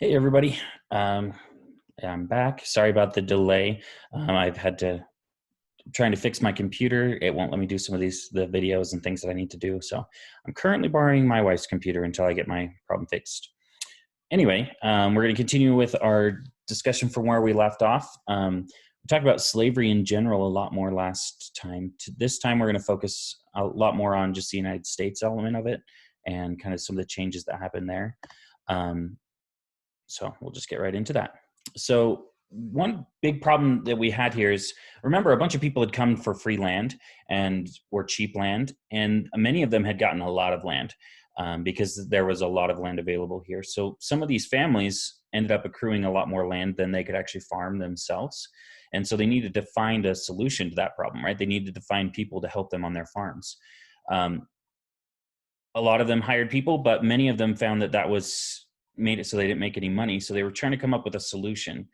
Hey everybody, um, I'm back. Sorry about the delay. I've had to trying to fix my computer. It won't let me do some of the videos and things that I need to do. So I'm currently borrowing my wife's computer until I get my problem fixed. Anyway, we're going to continue with our discussion from where we left off. We talked about slavery in general a lot more last time. This time, we're going to focus a lot more on just the United States element of it and kind of some of the changes that happened there. Um, so we'll just get right into that. So one big problem that we had here is, remember, a bunch of people had come for free land and or cheap land, and many of them had gotten a lot of land because there was a lot of land available here. So some of these families ended up accruing a lot more land than they could actually farm themselves. And so they needed to find a solution to that problem, right? They needed to find people to help them on their farms. Um, a lot of them hired people, but many of them found that that was made it so they didn't make any money. So they were trying to come up with a solution.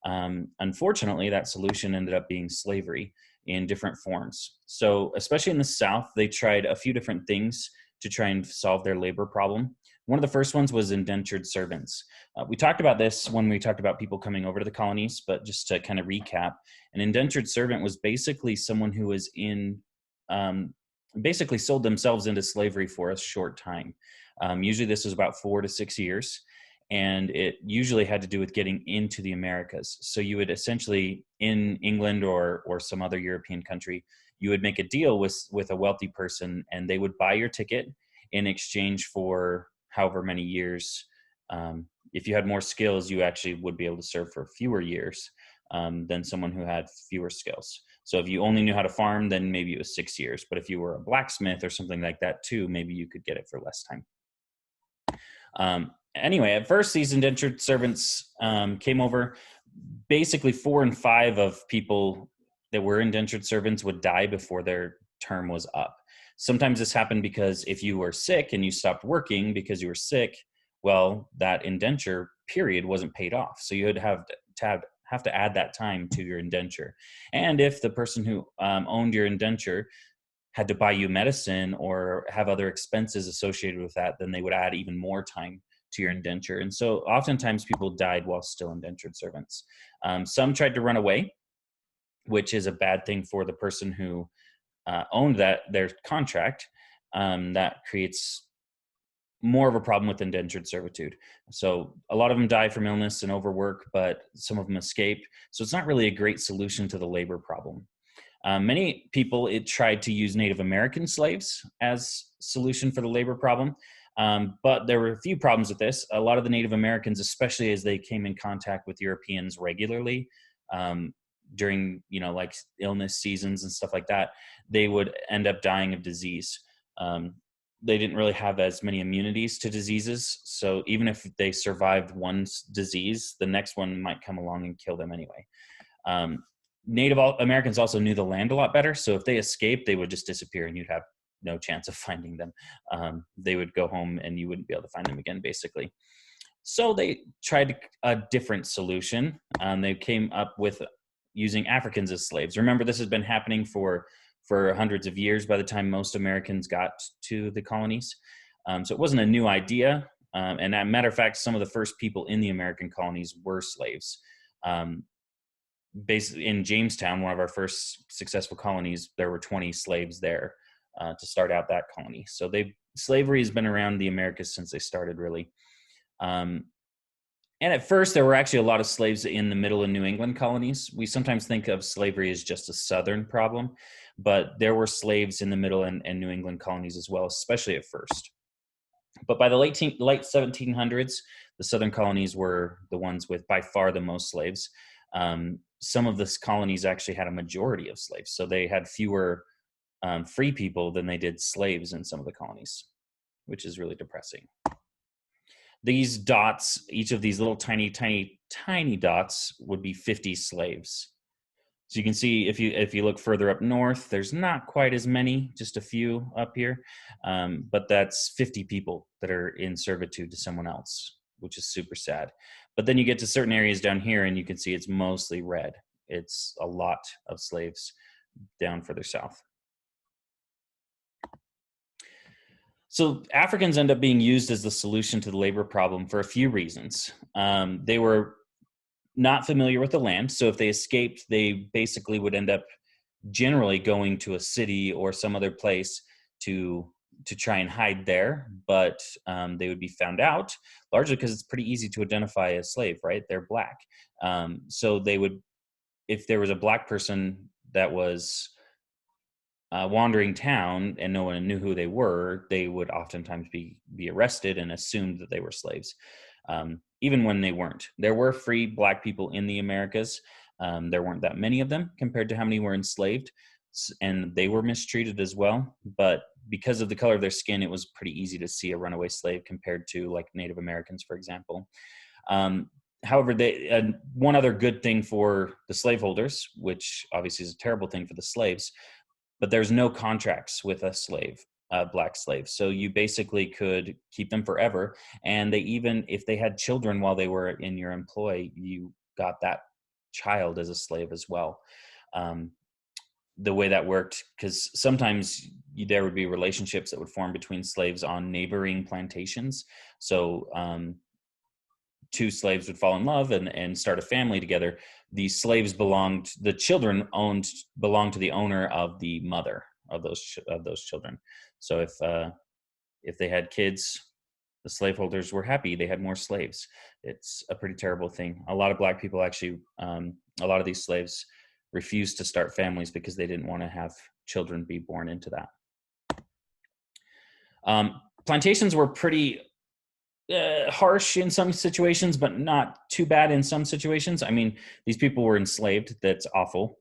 Unfortunately, that solution ended up being slavery in different forms. So, especially in the South, they tried a few different things to try and solve their labor problem. One of the first ones was indentured servants. We talked about this when we talked about people coming over to the colonies, but just to kind of recap, an indentured servant was basically someone who was um, basically sold themselves into slavery for a short time. Usually this was about 4 to 6 years, and it usually had to do with getting into the Americas. So you would essentially, in England or some other European country, you would make a deal with a wealthy person, and they would buy your ticket in exchange for however many years. If you had more skills, you actually would be able to serve for fewer years than someone who had fewer skills. So if you only knew how to farm, then maybe it was 6 years. But if you were a blacksmith or something like that too, maybe you could get it for less time. Anyway, at first, these indentured servants came over. Basically, 4 and 5 of people that were indentured servants would die before their term was up. Sometimes this happened because if you were sick and you stopped working because you were sick, well, that indenture period wasn't paid off. So you would have to add that time to your indenture. And if the person who owned your indenture had to buy you medicine or have other expenses associated with that, then they would add even more time to your indenture. And so oftentimes people died while still indentured servants. Some tried to run away, which is a bad thing for the person who owned their contract. That creates more of a problem with indentured servitude. So a lot of them die from illness and overwork, but some of them escaped. So it's not really a great solution to the labor problem. Many people tried to use Native American slaves as solution for the labor problem, but there were a few problems with this. A lot of the Native Americans, especially as they came in contact with Europeans regularly during, like illness seasons and stuff like that, they would end up dying of disease. They didn't really have as many immunities to diseases, so even if they survived one disease, the next one might come along and kill them anyway. Native Americans also knew the land a lot better, so if they escaped, they would just disappear and you'd have no chance of finding them. They would go home and you wouldn't be able to find them again, basically. So they tried a different solution. They came up with using Africans as slaves. Remember, this has been happening for hundreds of years by the time most Americans got to the colonies. So it wasn't a new idea. And as a matter of fact, some of the first people in the American colonies were slaves. Basically, in Jamestown, one of our first successful colonies, there were 20 slaves there to start out that colony. So slavery has been around the Americas since they started, really. And at first, there were actually a lot of slaves in the middle and New England colonies. We sometimes think of slavery as just a Southern problem, but there were slaves in the middle and New England colonies as well, especially at first. But by the late 1700s, the Southern colonies were the ones with by far the most slaves. Some of the colonies actually had a majority of slaves, so they had fewer free people than they did slaves in some of the colonies, which is really depressing. These dots, each of these little tiny dots would be 50 slaves. So you can see if you look further up north, there's not quite as many, just a few up here, but that's 50 people that are in servitude to someone else, which is super sad. But then you get to certain areas down here and you can see it's mostly red. It's a lot of slaves down further south. So Africans end up being used as the solution to the labor problem for a few reasons. They were not familiar with the land, so if they escaped, they basically would end up generally going to a city or some other place to try and hide there, but they would be found out largely because it's pretty easy to identify a slave, right? They're black. So they would, if there was a black person that was wandering town and no one knew who they were, they would oftentimes be arrested and assumed that they were slaves, even when they weren't. There were free black people in the Americas. There weren't that many of them compared to how many were enslaved, and they were mistreated as well. But because of the color of their skin, it was pretty easy to see a runaway slave compared to like Native Americans, for example. However, one other good thing for the slaveholders, which obviously is a terrible thing for the slaves, but there's no contracts with a slave, black slave. So you basically could keep them forever. And they even, if they had children while they were in your employ, you got that child as a slave as well. The way that worked, because sometimes there would be relationships that would form between slaves on neighboring plantations. So two slaves would fall in love and start a family together. The slaves the children belonged to the owner of the mother of those children. So if they had kids, the slaveholders were happy. They had more slaves. It's a pretty terrible thing. A lot of black people actually, a lot of these slaves refused to start families because they didn't want to have children be born into that. Plantations were pretty harsh in some situations, but not too bad in some situations. I mean, these people were enslaved. That's awful.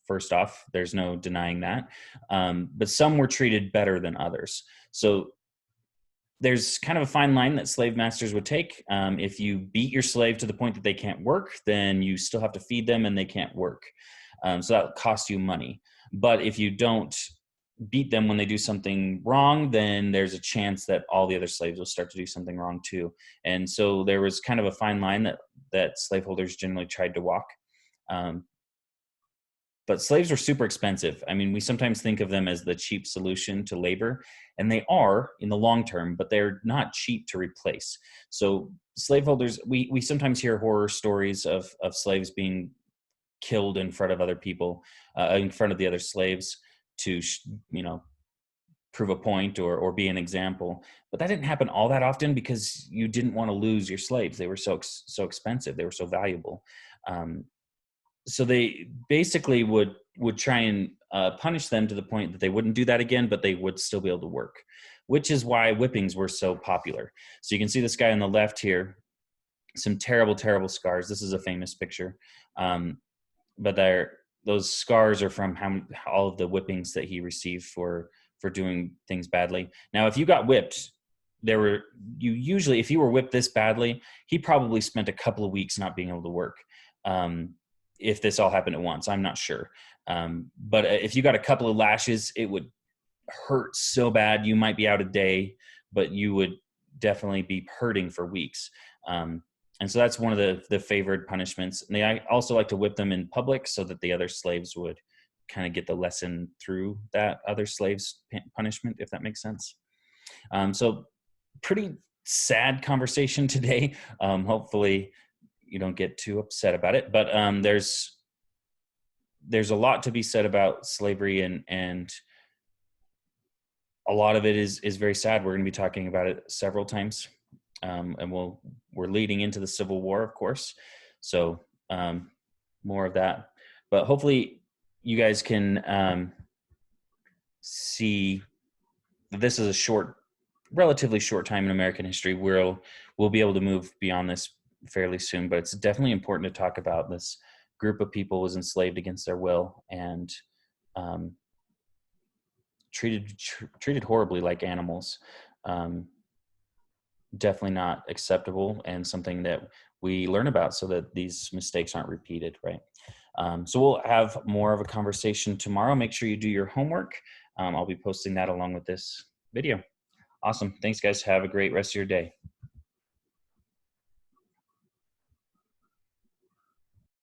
First off, there's no denying that. But some were treated better than others. So there's kind of a fine line that slave masters would take. If you beat your slave to the point that they can't work, then you still have to feed them and they can't work. So that costs you money. But if you don't beat them when they do something wrong, then there's a chance that all the other slaves will start to do something wrong too. And so there was kind of a fine line that slaveholders generally tried to walk. But slaves were super expensive. I mean, we sometimes think of them as the cheap solution to labor, and they are in the long term, but they're not cheap to replace. So slaveholders, we sometimes hear horror stories of slaves being killed in front of other people, in front of the other slaves to, prove a point or be an example. But that didn't happen all that often because you didn't want to lose your slaves. They were so expensive. They were so valuable. So they basically would try and punish them to the point that they wouldn't do that again, but they would still be able to work, which is why whippings were so popular. So you can see this guy on the left here, some terrible, terrible scars. This is a famous picture. But those scars are from all of the whippings that he received for doing things badly. Now, if you got whipped, if you were whipped this badly, he probably spent a couple of weeks not being able to work. If this all happened at once, I'm not sure. But if you got a couple of lashes, it would hurt so bad. You might be out a day, but you would definitely be hurting for weeks. And so that's one of the favored punishments. And they also like to whip them in public so that the other slaves would kind of get the lesson through that other slave's punishment, if that makes sense. So pretty sad conversation today. Hopefully you don't get too upset about it, but there's a lot to be said about slavery, and a lot of it is very sad. We're going to be talking about it several times. And we're leading into the Civil War, of course. So more of that. But hopefully you guys can see that this is a relatively short time in American history. We'll be able to move beyond this fairly soon, but it's definitely important to talk about this group of people was enslaved against their will and treated horribly like animals. Definitely not acceptable, and something that we learn about so that these mistakes aren't repeated, right? So we'll have more of a conversation tomorrow. Make sure you do your homework. I'll be posting that along with this video. Awesome. Thanks, guys. Have a great rest of your day.